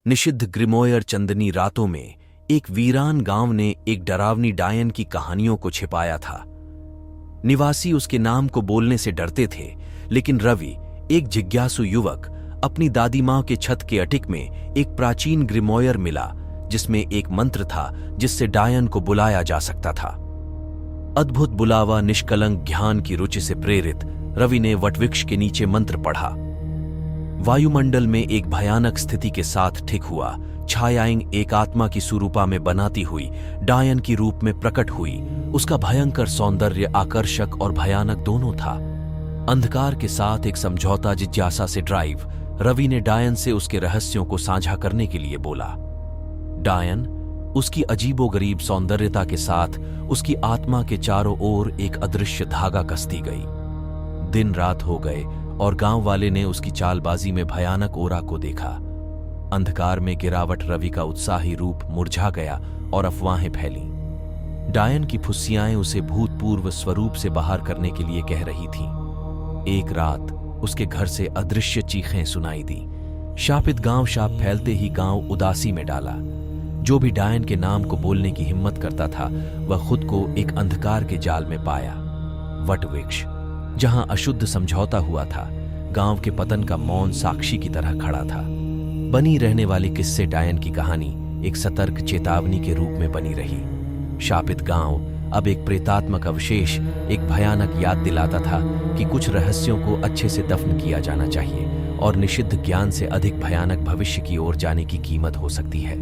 निषिद्ध ग्रिमोयर चंदनी रातों में एक वीरान गांव ने एक डरावनी डायन की कहानियों को छिपाया था। निवासी उसके नाम को बोलने से डरते थे, लेकिन रवि, एक जिज्ञासु युवक, अपनी दादी माँ के छत के अटिक में एक प्राचीन ग्रिमोयर मिला जिसमें एक मंत्र था जिससे डायन को बुलाया जा सकता था। अद्भुत बुलावा निष्कलंक ज्ञान की रुचि से प्रेरित रवि ने वटवृक्ष के नीचे मंत्र पढ़ा। वायुमंडल में एक भयानक स्थिति के साथ ठीक हुआ। छायाएं एक आत्मा की सुरूपा में बनाती हुई डायन की रूप में प्रकट हुई। उसका भयंकर सौंदर्य आकर्षक और भयानक दोनों था। अंधकार के साथ एक समझौता जिज्ञासा से ड्राइव, रवि ने डायन से उसके रहस्यों को साझा करने के लिए बोला। डायन उसकी अजीबोगरीब सौंदर्यता के साथ उसकी आत्मा के चारों ओर एक अदृश्य धागा कसती गई। दिन रात हो गए और गांव वाले ने उसकी चालबाजी में भयानक ओरा को देखा। अंधकार में गिरावट रवि का उत्साही रूप मुरझा गया और अफवाहें फैलीं। डायन की फुस्सियाएं उसे भूतपूर्व स्वरूप से बाहर करने के लिए कह रही थीं। एक रात उसके घर से अदृश्य चीखें सुनाई दी। शापित गांव शाप फैलते ही गांव उदासी में डाला। जो भी डायन के नाम को बोलने की हिम्मत करता था वह खुद को एक अंधकार के जाल में पाया। वटवृक्ष, जहां अशुद्ध समझौता हुआ था, गांव के पतन का मौन साक्षी की तरह खड़ा था। बनी रहने वाली किस्से डायन की कहानी एक सतर्क चेतावनी के रूप में बनी रही। शापित गांव अब एक प्रेतात्मक अवशेष, एक भयानक याद दिलाता था कि कुछ रहस्यों को अच्छे से दफन किया जाना चाहिए और निषिद्ध ज्ञान से अधिक भयानक भविष्य की ओर जाने की कीमत हो सकती है।